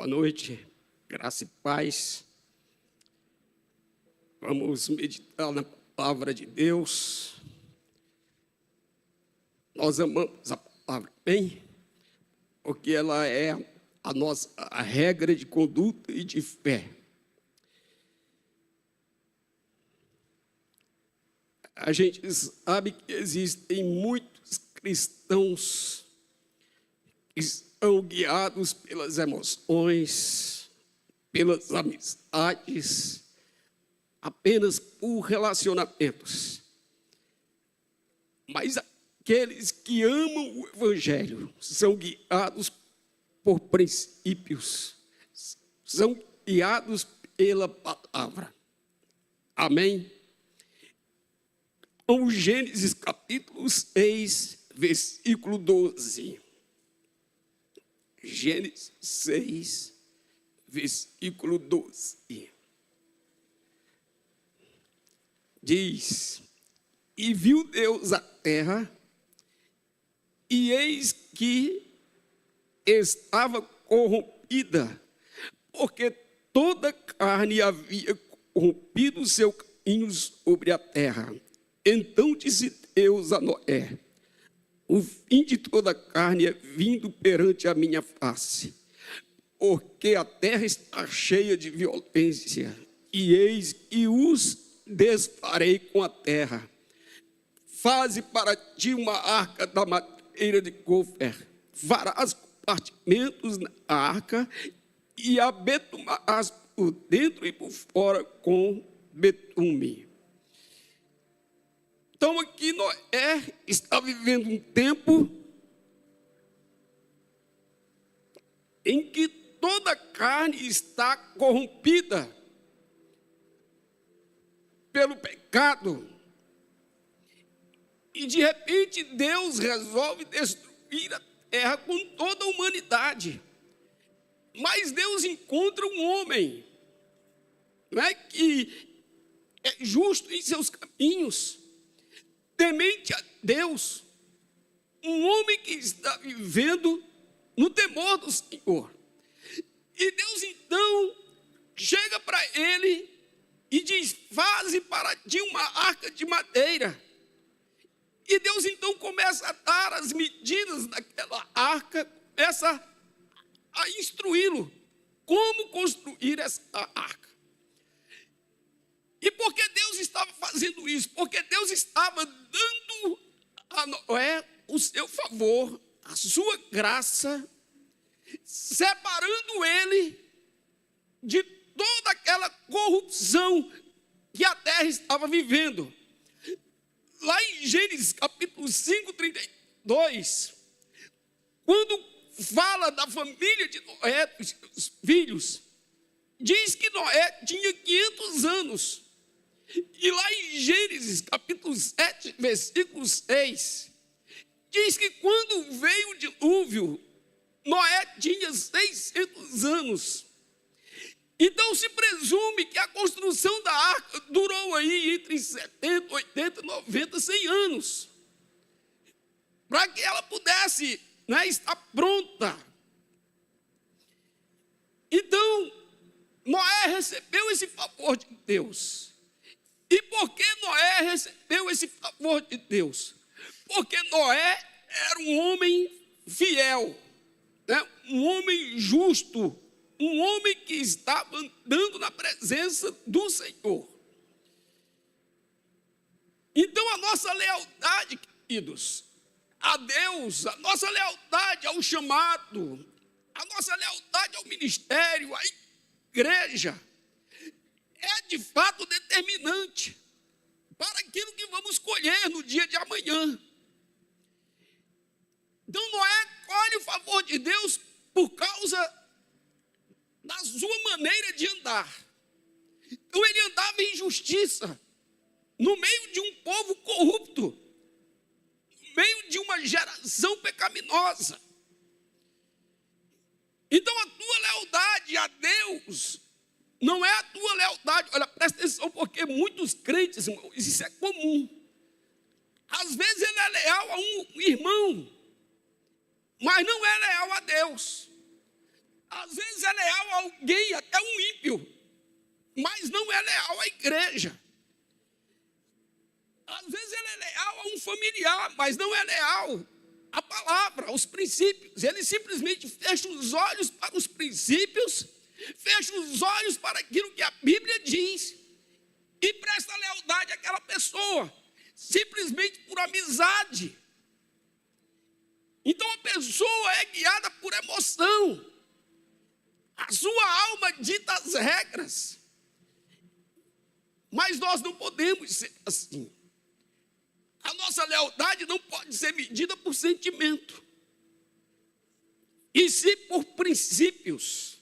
Boa noite, graça e paz. Vamos meditar na palavra de Deus. Nós amamos a palavra bem, porque ela é a nossa regra de conduta e de fé. A gente sabe que existem muitos cristãos que são guiados pelas emoções, pelas amizades, apenas por relacionamentos. Mas aqueles que amam o Evangelho são guiados por princípios, são guiados pela palavra. Amém? Então, Gênesis capítulo 6, versículo 12. Gênesis 6, versículo 12. Diz: E viu Deus a terra, e eis que estava corrompida, porque toda carne havia corrompido o seu caminho sobre a terra. Então disse Deus a Noé: o fim de toda carne é vindo perante a minha face, porque a terra está cheia de violência, e eis que os desfarei com a terra. Faze para ti uma arca da madeira de gofer, farás compartimentos na arca, e a betumarás por dentro e por fora com betume. Então aqui Noé está vivendo um tempo em que toda a carne está corrompida pelo pecado. E de repente Deus resolve destruir a terra com toda a humanidade. Mas Deus encontra um homem, não é, que é justo em seus caminhos, temente a Deus, um homem que está vivendo no temor do Senhor. E Deus então chega para ele e diz: faze para ti uma arca de madeira. E Deus então começa a dar as medidas daquela arca, começa a instruí-lo como construir essa arca. E por que Deus estava fazendo isso? Porque Deus estava dando a Noé o seu favor, a sua graça, separando ele de toda aquela corrupção que a terra estava vivendo. Lá em Gênesis capítulo 5, 32, quando fala da família de Noé, dos seus filhos, diz que Noé tinha 500 anos. E lá em Gênesis capítulo 7, versículo 6, diz que quando veio o dilúvio, Noé tinha 600 anos. Então se presume que a construção da arca durou aí entre 70, 80, 90, 100 anos, para que ela pudesse, né, estar pronta. Então Noé recebeu esse favor de Deus. E por que Noé recebeu esse favor de Deus? Porque Noé era um homem fiel, né? Um homem justo, um homem que estava andando na presença do Senhor. Então a nossa lealdade, queridos, a Deus, a nossa lealdade ao chamado, a nossa lealdade ao ministério, à igreja, é de fato determinante para aquilo que vamos colher no dia de amanhã. Então Noé colhe o favor de Deus por causa da sua maneira de andar. Então ele andava em justiça, no meio de um povo corrupto, no meio de uma geração pecaminosa. Então a tua lealdade a Deus não é a tua lealdade. Olha, presta atenção, porque muitos crentes, irmão, isso é comum. Às vezes ele é leal a um irmão, mas não é leal a Deus. Às vezes é leal a alguém, até um ímpio, mas não é leal à igreja. Às vezes ele é leal a um familiar, mas não é leal à palavra, aos princípios. Ele simplesmente fecha os olhos para os princípios, fecha os olhos para aquilo que a Bíblia diz e presta lealdade àquela pessoa, simplesmente por amizade. Então a pessoa é guiada por emoção. A sua alma dita as regras. Mas nós não podemos ser assim. A nossa lealdade não pode ser medida por sentimento, e sim por princípios.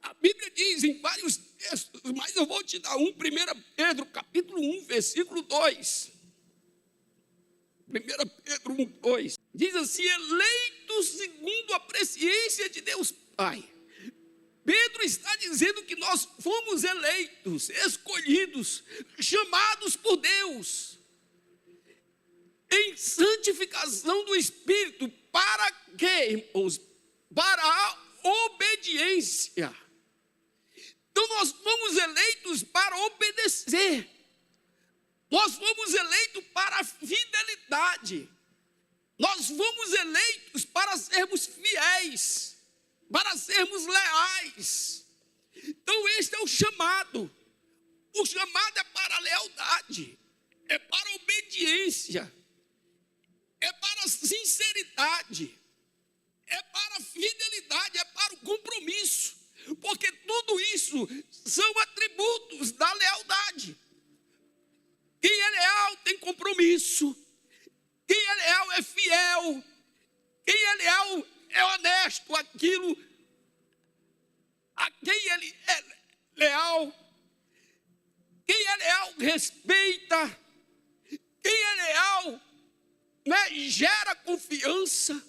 A Bíblia diz em vários textos, mas eu vou te dar um, 1 Pedro, capítulo 1, versículo 2. 1 Pedro 1, 2. Diz assim: eleitos segundo a presciência de Deus Pai. Pedro está dizendo que nós fomos eleitos, escolhidos, chamados por Deus, em santificação do Espírito. Para quê, irmãos? Para a obediência. Então nós fomos eleitos para obedecer. Nós fomos eleitos para a fidelidade. Nós fomos eleitos para sermos fiéis, para sermos leais. Então este é o chamado. O chamado é para a lealdade, é para a obediência, é para a sinceridade, é para a fidelidade, é para o compromisso. Porque tudo isso são atributos da lealdade. Quem é leal tem compromisso. Quem é leal é fiel. Quem é leal é honesto. Aquilo a quem ele é leal. Quem é leal respeita. Quem é leal, gera confiança.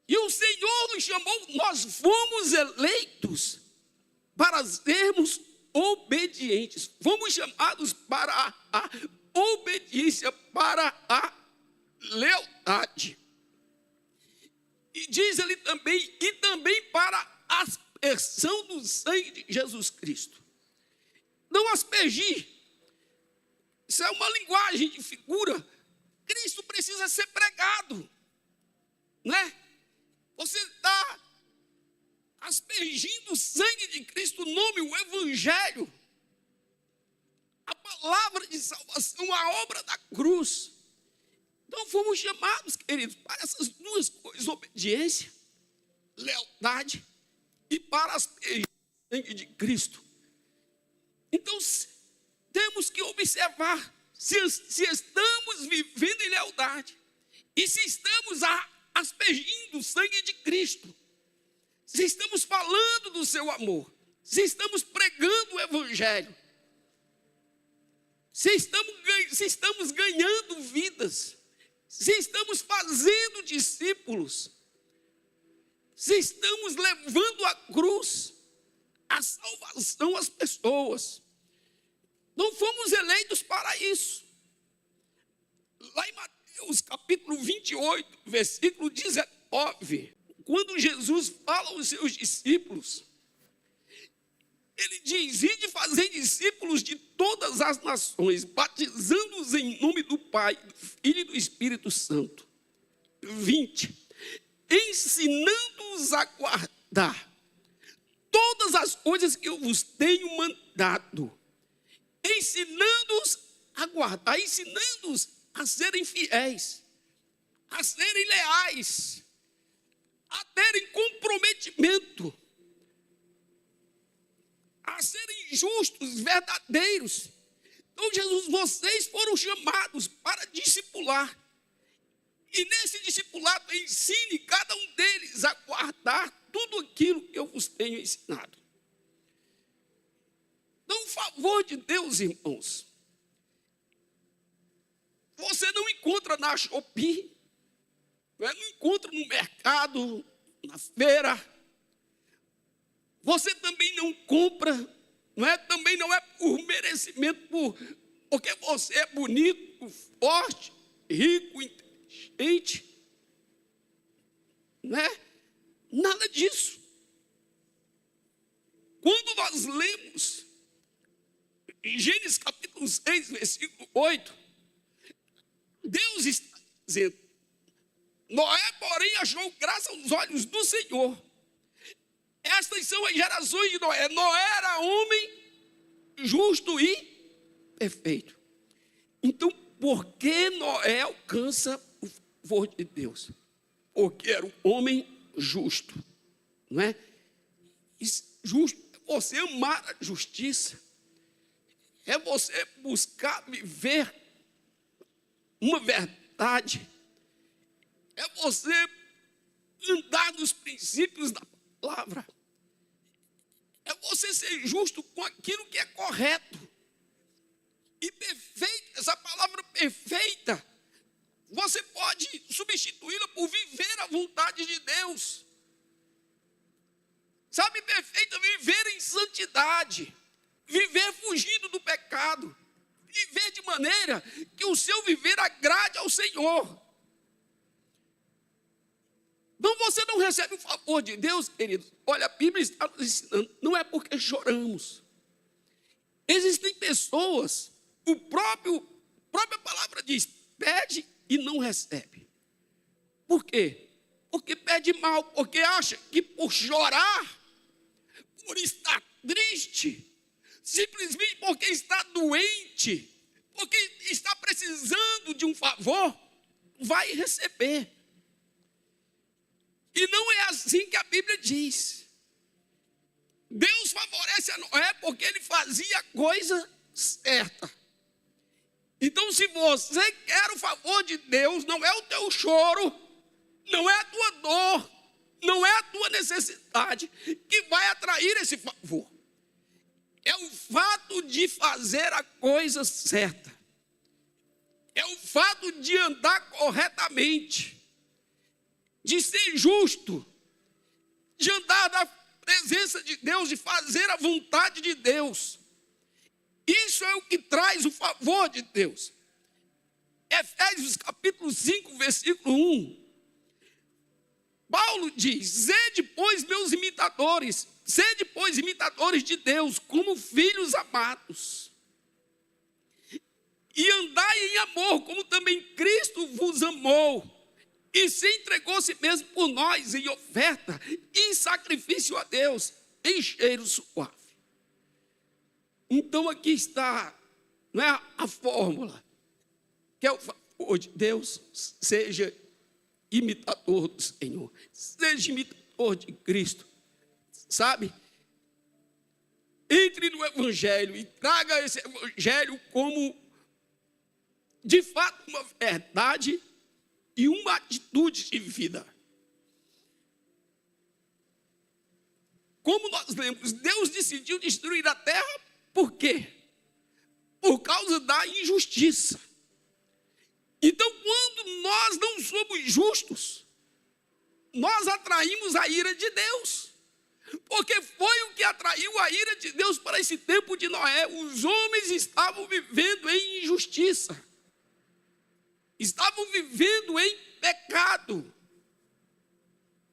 E o Senhor nos chamou, nós fomos eleitos para sermos obedientes. Fomos chamados para a obediência, para a lealdade. E diz ele também, e também para a aspersão do sangue de Jesus Cristo. Não aspergir. Isso é uma linguagem de figura. Cristo precisa ser pregado, né? Você está aspergindo o sangue de Cristo, o nome, o Evangelho, a palavra de salvação, a obra da cruz. Então fomos chamados, queridos, para essas duas coisas: obediência, lealdade, e para aspergir o sangue de Cristo. Então temos que observar se estamos vivendo em lealdade e se estamos aspergindo o sangue de Cristo, se estamos falando do seu amor, se estamos pregando o Evangelho, se estamos ganhando vidas, se estamos fazendo discípulos, se estamos levando a cruz, a salvação às pessoas. Não fomos eleitos para isso. Lá em Mateus capítulo 28, versículo 19, quando Jesus fala aos seus discípulos, ele diz: ide fazer discípulos de todas as nações, batizando-os em nome do Pai, do Filho e do Espírito Santo. 20, ensinando-os a guardar todas as coisas que eu vos tenho mandado. Ensinando-os a guardar, ensinando-os a serem fiéis, a serem leais, a terem comprometimento, a serem justos, verdadeiros. Então, Jesus, vocês foram chamados para discipular. E nesse discipulado, ensine cada um deles a guardar tudo aquilo que eu vos tenho ensinado. Então, o favor de Deus, irmãos, você não encontra na Shopee, não encontra no mercado, na feira. Você também não compra, também não é por merecimento, porque você é bonito, forte, rico, inteligente. né? Nada disso. Quando nós lemos em Gênesis capítulo 6, versículo 8, Deus está dizendo: Noé, porém, achou graça aos olhos do Senhor. Estas são as gerações de Noé. Noé era homem justo e perfeito. Então, por que Noé alcança o favor de Deus? Porque era um homem justo, não é? Justo é você amar a justiça, é você buscar viver uma verdade, é você andar nos princípios da palavra, é você ser justo com aquilo que é correto e perfeito. Essa palavra perfeita, você pode substituí-la por viver a vontade de Deus. Sabe, perfeita, viver em santidade, viver fugindo do pecado, viver de maneira que o seu viver agrade ao Senhor. Então você não recebe o favor de Deus, queridos. Olha, a Bíblia está nos ensinando, não é porque choramos. Existem pessoas, a própria palavra diz, pede e não recebe. Por quê? Porque pede mal, porque acha que por chorar, por estar triste, simplesmente porque está doente, porque está precisando de um favor, vai receber. E não é assim que a Bíblia diz. Deus favorece a Noé porque ele fazia a coisa certa. Então, se você quer o favor de Deus, não é o teu choro, não é a tua dor, não é a tua necessidade que vai atrair esse favor. É o fato de fazer a coisa certa. É o fato de andar corretamente, de ser justo, de andar na presença de Deus, de fazer a vontade de Deus. Isso é o que traz o favor de Deus. Efésios capítulo 5, versículo 1. Paulo diz: sede, pois, meus imitadores, sede, pois, imitadores de Deus, como filhos amados. E andai em amor, como também Cristo vos amou, e se entregou a si mesmo por nós em oferta e sacrifício a Deus, em cheiro suave. Então aqui está, não é a fórmula, que é o favor de Deus. Seja imitador do Senhor, seja imitador de Cristo, sabe? Entre no Evangelho e traga esse Evangelho como, de fato, uma verdade e uma atitude de vida. Como nós lemos, Deus decidiu destruir a terra, por quê? Por causa da injustiça. Então, quando nós não somos justos, nós atraímos a ira de Deus. Porque foi o que atraiu a ira de Deus para esse tempo de Noé. Os homens estavam vivendo em injustiça, estavam vivendo em pecado.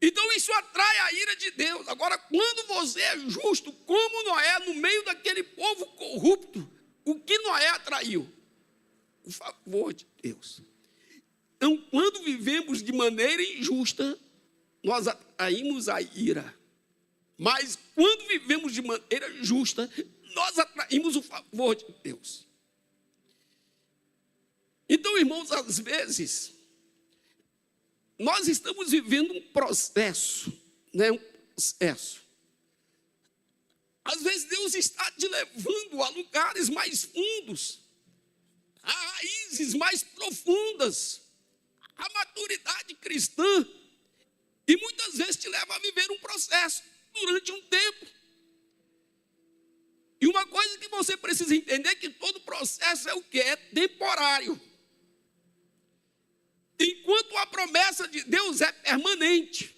Então isso atrai a ira de Deus. Agora, quando você é justo, como Noé, no meio daquele povo corrupto, o que Noé atraiu? O favor de Deus. Então, quando vivemos de maneira injusta, nós atraímos a ira. Mas quando vivemos de maneira justa, nós atraímos o favor de Deus. Então, irmãos, às vezes, nós estamos vivendo um processo, né? Um processo. Às vezes Deus está te levando a lugares mais fundos, a raízes mais profundas, a maturidade cristã, e muitas vezes te leva a viver um processo durante um tempo. E uma coisa que você precisa entender é que todo processo é o que? É temporário. Enquanto a promessa de Deus é permanente.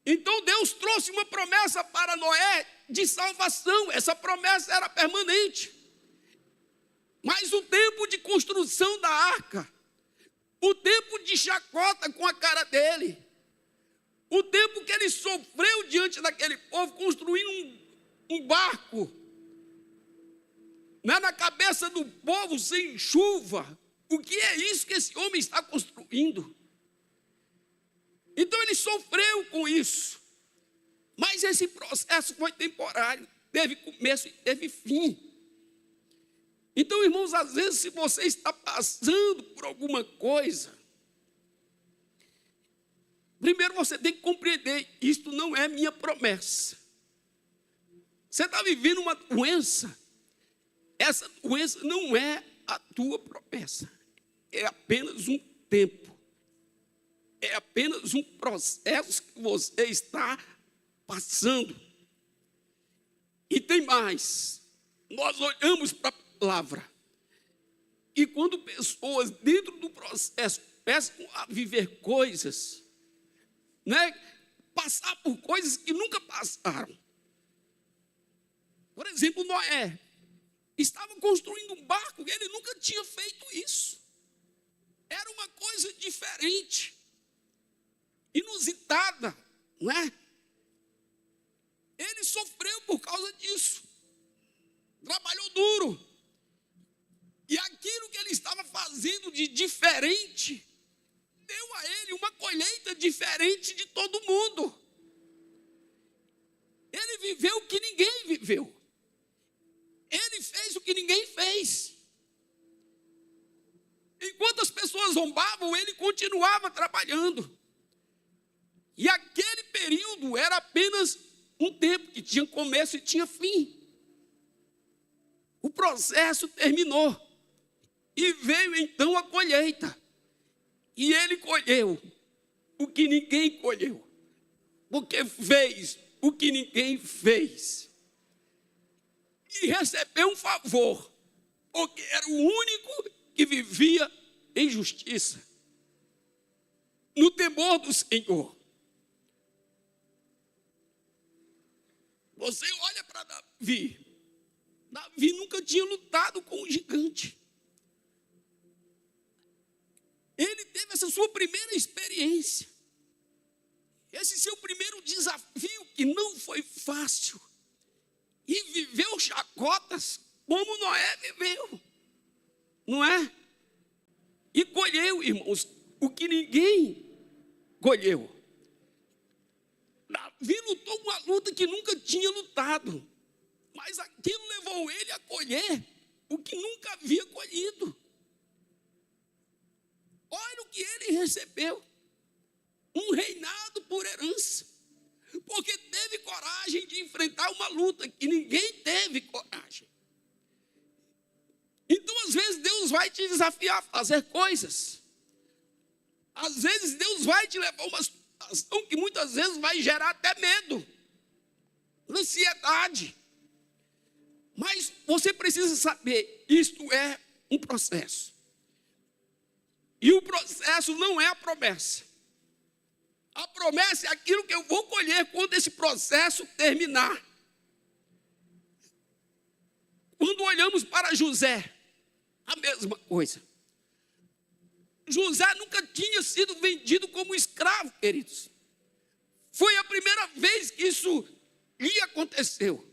Então Deus trouxe uma promessa para Noé de salvação. Essa promessa era permanente. Mas o tempo de construção da arca, o tempo de chacota com a cara dele. O tempo que ele sofreu diante daquele povo, construindo um barco, na cabeça do povo, sem chuva. O que é isso que esse homem está construindo? Então ele sofreu com isso. Mas esse processo foi temporário. Teve começo e teve fim. Então, irmãos, às vezes, se você está passando por alguma coisa, primeiro você tem que compreender: isto não é minha promessa. Você está vivendo uma doença. Essa doença não é a tua promessa. É apenas um tempo. É apenas um processo que você está passando. E tem mais. Nós olhamos para a palavra. E quando pessoas dentro do processo começam a viver coisas, né, passar por coisas que nunca passaram. Por exemplo, Noé estava construindo um barco e ele nunca tinha feito isso. Era uma coisa diferente, inusitada, não é? Ele sofreu por causa disso. Trabalhou duro. E aquilo que ele estava fazendo de diferente deu a ele uma colheita diferente de todo mundo. Ele viveu o que ninguém viveu. Ele fez o que ninguém fez. Enquanto as pessoas zombavam, ele continuava trabalhando. E aquele período era apenas um tempo que tinha começo e tinha fim. O processo terminou. E veio então a colheita. E ele colheu o que ninguém colheu. Porque fez o que ninguém fez. E recebeu um favor. Porque era o único que vivia em justiça. No temor do Senhor. Você olha para Davi. Davi nunca tinha lutado com um gigante. Ele teve essa sua primeira experiência. Esse seu primeiro desafio, que não foi fácil. E viveu chacotas como Noé viveu. Não é? E colheu, irmãos, o que ninguém colheu. Davi lutou uma luta que nunca tinha lutado. Mas aquilo levou ele a colher o que nunca havia colhido. Olha o que ele recebeu. Um reinado por herança. Porque teve coragem de enfrentar uma luta que ninguém teve coragem. Então, às vezes, Deus vai te desafiar a fazer coisas. Às vezes, Deus vai te levar a uma situação que muitas vezes vai gerar até medo, ansiedade. Mas você precisa saber, isto é um processo. E o processo não é a promessa. A promessa é aquilo que eu vou colher quando esse processo terminar. Quando olhamos para José, a mesma coisa. José nunca tinha sido vendido como escravo, queridos. Foi a primeira vez que isso lhe aconteceu.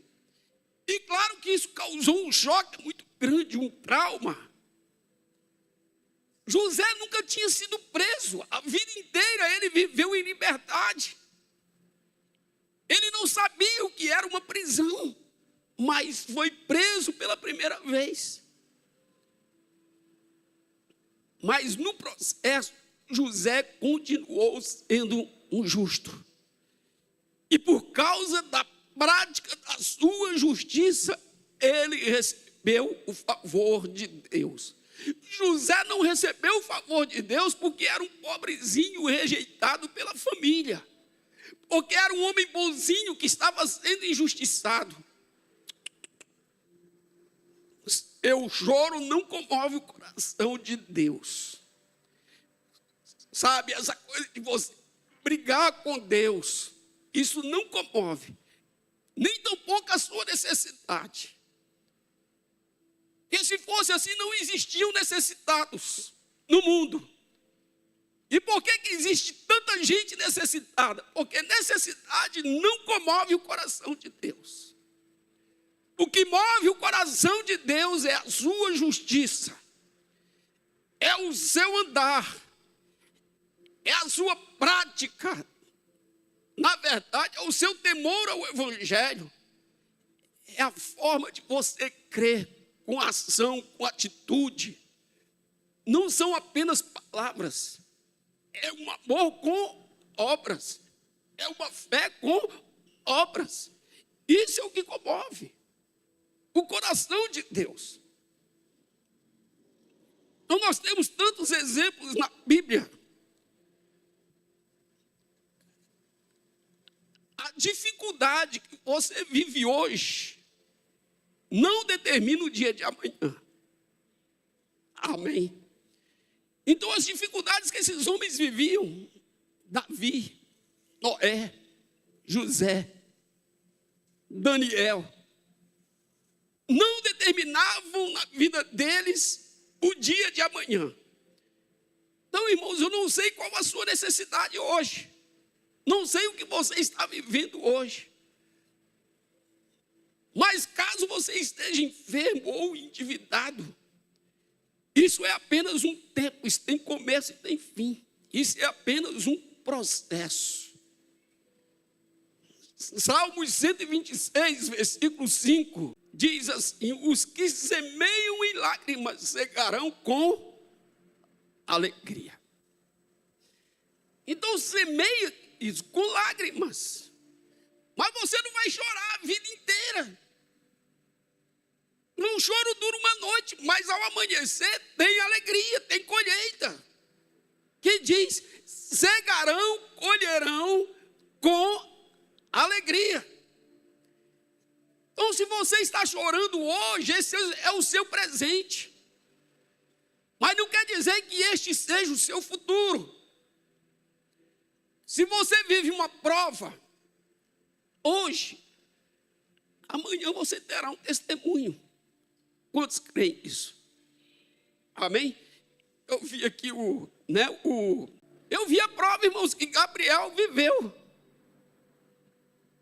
E claro que isso causou um choque muito grande, um trauma. José nunca tinha sido preso. A vida inteira ele viveu em liberdade. Ele não sabia o que era uma prisão, mas foi preso pela primeira vez. Mas no processo, José continuou sendo um justo. E por causa da prática da sua justiça, ele recebeu o favor de Deus. José não recebeu o favor de Deus porque era um pobrezinho rejeitado pela família. Porque era um homem bonzinho que estava sendo injustiçado. O choro não comove o coração de Deus. Sabe, essa coisa de você brigar com Deus, isso não comove. Nem tampouco a sua necessidade. Porque se fosse assim, não existiam necessitados no mundo. E E por que existe tanta gente necessitada? Porque necessidade não comove o coração de Deus. O que move o coração de Deus é a sua justiça, é o seu andar, é a sua prática. Na verdade, é o seu temor ao Evangelho. É a forma de você crer com ação, com atitude. Não são apenas palavras. É um amor com obras. É uma fé com obras. Isso é o que comove o coração de Deus. Então nós temos tantos exemplos na Bíblia. A dificuldade que você vive hoje não determina o dia de amanhã. Amém. Então as dificuldades que esses homens viviam, Davi, Noé, José, Daniel, não determinavam na vida deles o dia de amanhã. Então, irmãos, eu não sei qual a sua necessidade hoje. Não sei o que você está vivendo hoje. Mas caso você esteja enfermo ou endividado, isso é apenas um tempo, isso tem começo e tem fim. Isso é apenas um processo. Salmos 126, versículo 5, diz assim: os que semeiam em lágrimas segarão com alegria. Então semeia isso com lágrimas. Mas você não vai chorar a vida inteira. Um choro dura uma noite, mas ao amanhecer tem alegria, tem colheita. Que diz: segarão, colherão com alegria. Então, se você está chorando hoje, esse é o seu presente. Mas não quer dizer que este seja o seu futuro. Se você vive uma prova hoje, amanhã você terá um testemunho. Quantos creem nisso? Amém? Eu vi aqui eu vi a prova, irmãos, que Gabriel viveu.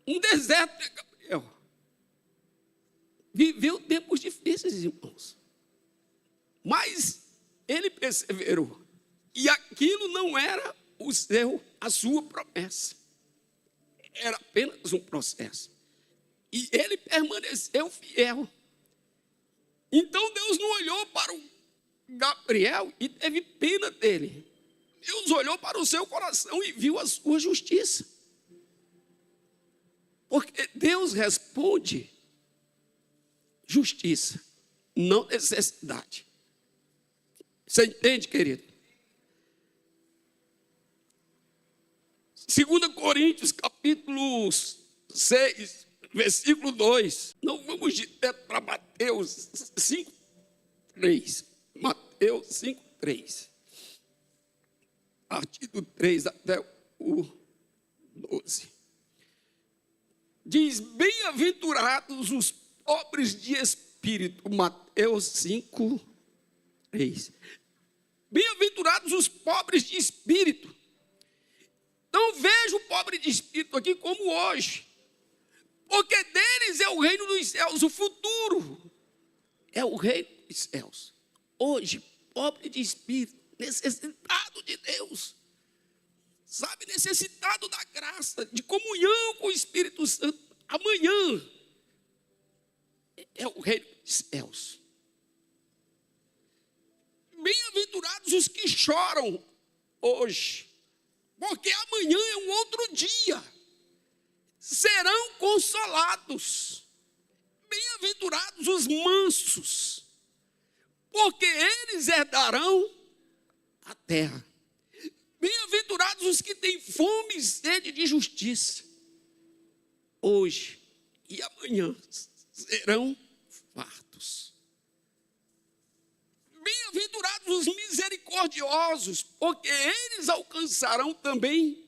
Um deserto, né, Gabriel? Viveu tempos difíceis, irmãos. Mas ele perseverou. E aquilo não era a sua promessa. Era apenas um processo. E ele permaneceu fiel. Então Deus não olhou para o Gabriel e teve pena dele. Deus olhou para o seu coração e viu a sua justiça. Porque Deus responde justiça, não necessidade. Você entende, querido? 2 Coríntios, capítulo 6, versículo 2. Não vamos direto para Mateus 5, 3. Mateus 5, 3. A partir do 3 até o 12. Diz: bem-aventurados os pobres de espírito. Mateus 5, 3. Bem-aventurados os pobres de espírito. Não vejo o pobre de espírito aqui como hoje. Porque deles é o reino dos céus, o futuro é o reino dos céus. Hoje, pobre de espírito, necessitado de Deus, sabe, necessitado da graça, de comunhão com o Espírito Santo. Amanhã é o reino dos céus. Bem-aventurados os que choram hoje, porque amanhã é um outro dia. Serão consolados. Bem-aventurados os mansos, porque eles herdarão a terra. Bem-aventurados os que têm fome e sede de justiça. Hoje e amanhã serão fartos. Bem-aventurados os misericordiosos, porque eles alcançarão também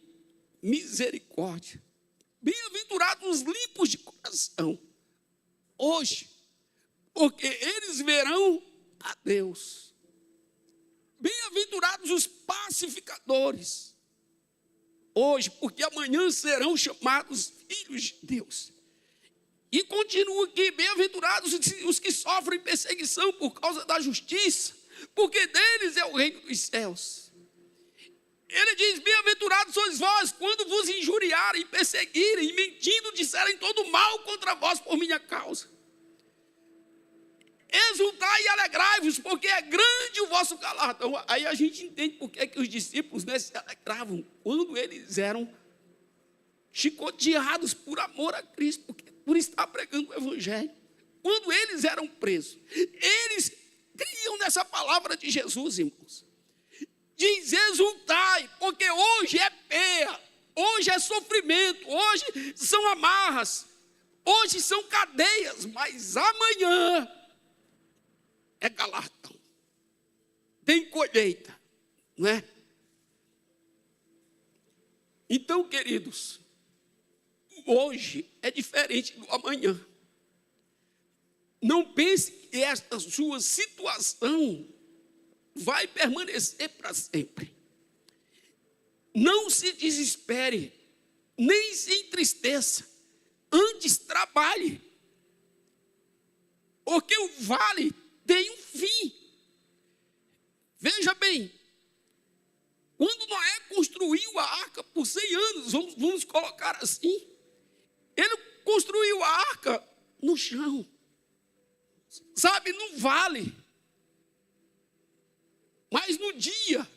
misericórdia. Bem-aventurados os limpos de coração, hoje, porque eles verão a Deus. Bem-aventurados os pacificadores, hoje, porque amanhã serão chamados filhos de Deus. E continua aqui: bem-aventurados os que sofrem perseguição por causa da justiça, porque deles é o reino dos céus. Ele diz: bem-aventurados sois vós, quando vos injuriarem, perseguirem, e mentindo disserem todo mal contra vós por minha causa. Exultai e alegrai-vos, porque é grande o vosso galardão. Aí a gente entende porque que os discípulos se alegravam quando eles eram chicoteados por amor a Cristo, por estar pregando o evangelho. Quando eles eram presos, eles criam nessa palavra de Jesus, irmãos. Diz: exultai, porque hoje é peia, hoje é sofrimento, hoje são amarras, hoje são cadeias, mas amanhã é galardão, tem colheita, não é? Então, queridos, hoje é diferente do amanhã. Não pense que esta sua situação vai permanecer para sempre. Não se desespere, nem se entristeça, antes trabalhe, porque o vale tem um fim. Veja bem, quando Noé construiu a arca por 100 anos, vamos colocar assim, ele construiu a arca no chão, sabe, no vale. Mas no dia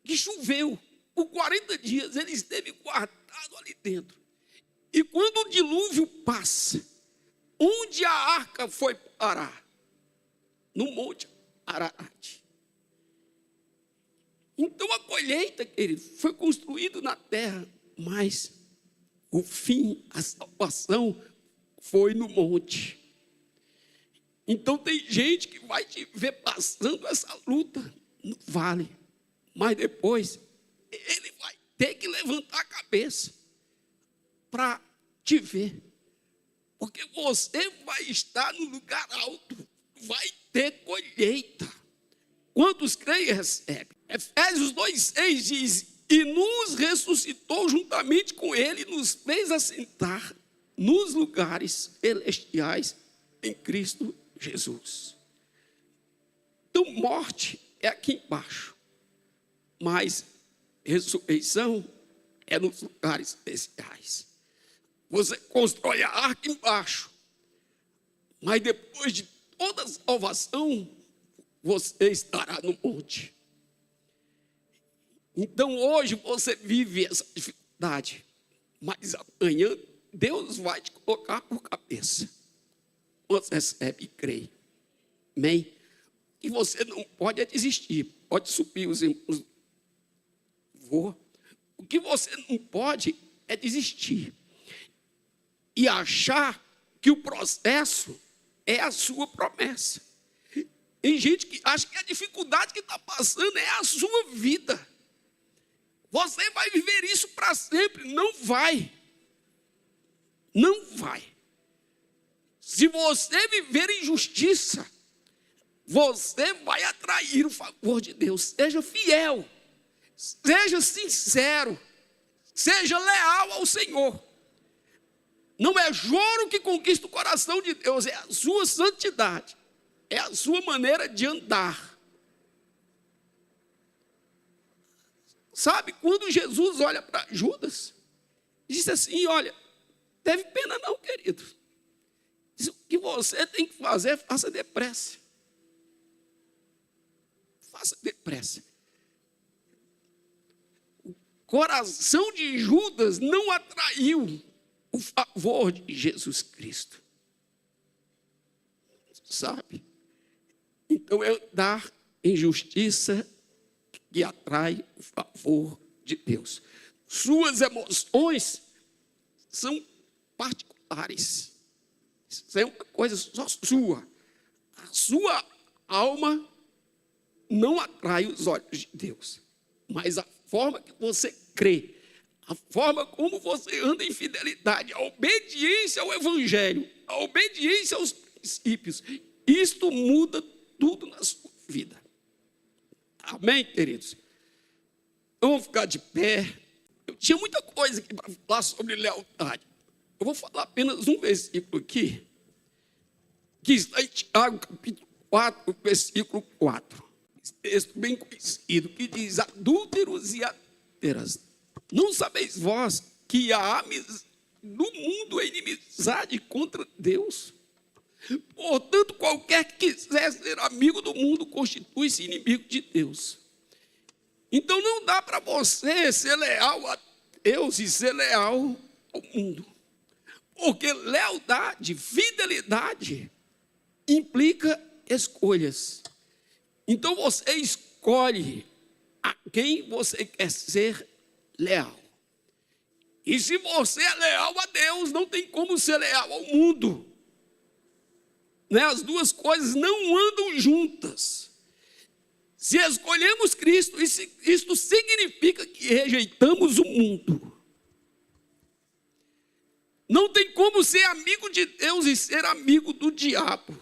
que choveu, por 40 dias, ele esteve guardado ali dentro. E quando o dilúvio passa, onde a arca foi parar? No Monte Ararat. Então a colheita, querido, foi construída na terra, mas o fim, a salvação, foi no monte. Então tem gente que vai te ver passando essa luta no vale, mas depois ele vai ter que levantar a cabeça para te ver, porque você vai estar no lugar alto, vai ter colheita. Quantos creem e recebem? Efésios 2,6 diz: e nos ressuscitou juntamente com ele, e nos fez assentar nos lugares celestiais em Cristo Jesus. Então, morte é aqui embaixo, mas ressurreição é nos lugares especiais. Você constrói a arca embaixo, mas depois de toda a salvação, você estará no monte. Então hoje você vive essa dificuldade, mas amanhã Deus vai te colocar por cabeça. Você recebe e crê. Amém? E você não pode desistir. Pode subir os irmãos. O que você não pode é desistir e achar que o processo é a sua promessa. Tem gente que acha que a dificuldade que está passando é a sua vida. Você vai viver isso para sempre. Não vai. Não vai. Se você viver em justiça, você vai atrair o favor de Deus. Seja fiel. Seja sincero. Seja leal ao Senhor. Não é choro que conquista o coração de Deus, é a sua santidade. É a sua maneira de andar. Sabe, quando Jesus olha para Judas, disse assim: olha, teve pena não, querido. Diz, o que você tem que fazer, faça depressa. Faça depressa. O coração de Judas não atraiu o favor de Jesus Cristo. Sabe? Então é andar em justiça que atrai o favor de Deus. Suas emoções são particulares. Isso é uma coisa só sua. A sua alma não atrai os olhos de Deus. Mas a forma que você crê, a forma como você anda em fidelidade, a obediência ao Evangelho, a obediência aos princípios, isto muda tudo na sua vida. Amém, queridos? Vamos ficar de pé. Eu tinha muita coisa aqui para falar sobre lealdade. Eu vou falar apenas um versículo aqui, que está em Tiago, capítulo 4, versículo 4. Esse texto bem conhecido, que diz: adúlteros e adúlteras, não sabeis vós que a no mundo é inimizade contra Deus? Portanto, qualquer que quiser ser amigo do mundo constitui-se inimigo de Deus. Então não dá para você ser leal a Deus e ser leal ao mundo. Porque lealdade, fidelidade, implica escolhas. Então você escolhe a quem você quer ser leal. E se você é leal a Deus, não tem como ser leal ao mundo. Né? As duas coisas não andam juntas. Se escolhemos Cristo, isto significa que rejeitamos o mundo. Não tem como ser amigo de Deus e ser amigo do diabo.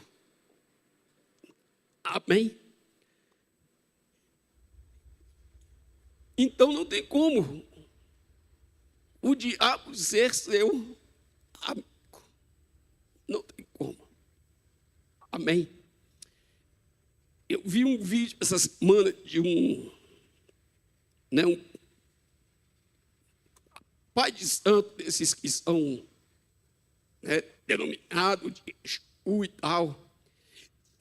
Amém? Então não tem como o diabo ser seu amigo. Não tem como. Amém? Eu vi um vídeo essa semana de um pai de santo, desses que são denominados de Exu e tal.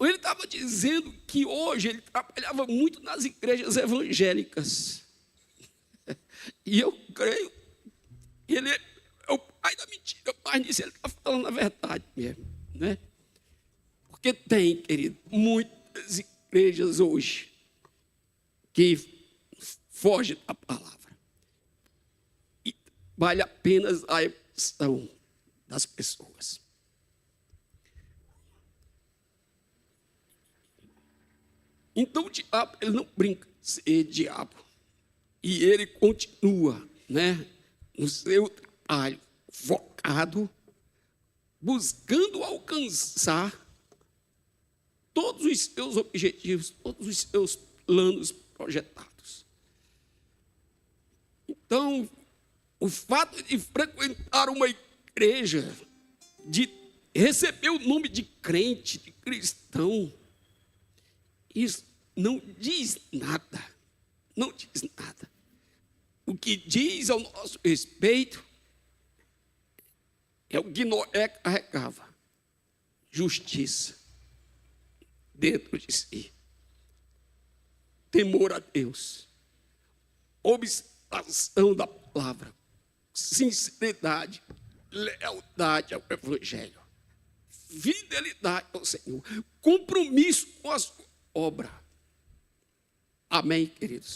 Ele estava dizendo que hoje ele trabalhava muito nas igrejas evangélicas. E eu creio que ele é o pai da mentira, mas nisso ele está falando a verdade mesmo, né? Porque tem, querido, muitas igrejas hoje que fogem da palavra e vale apenas a emoção das pessoas. Então o diabo, ele não brinca de ser diabo. E ele continua, no seu trabalho focado, buscando alcançar todos os seus objetivos, todos os seus planos projetados. Então, o fato de frequentar uma igreja, de receber o nome de crente, de cristão, isso não diz nada. Não diz nada. O que diz ao nosso respeito é o que Noé carregava: justiça dentro de si, temor a Deus, observação da palavra, sinceridade, lealdade ao Evangelho, fidelidade ao Senhor, compromisso com a sua obra. Amém, queridos?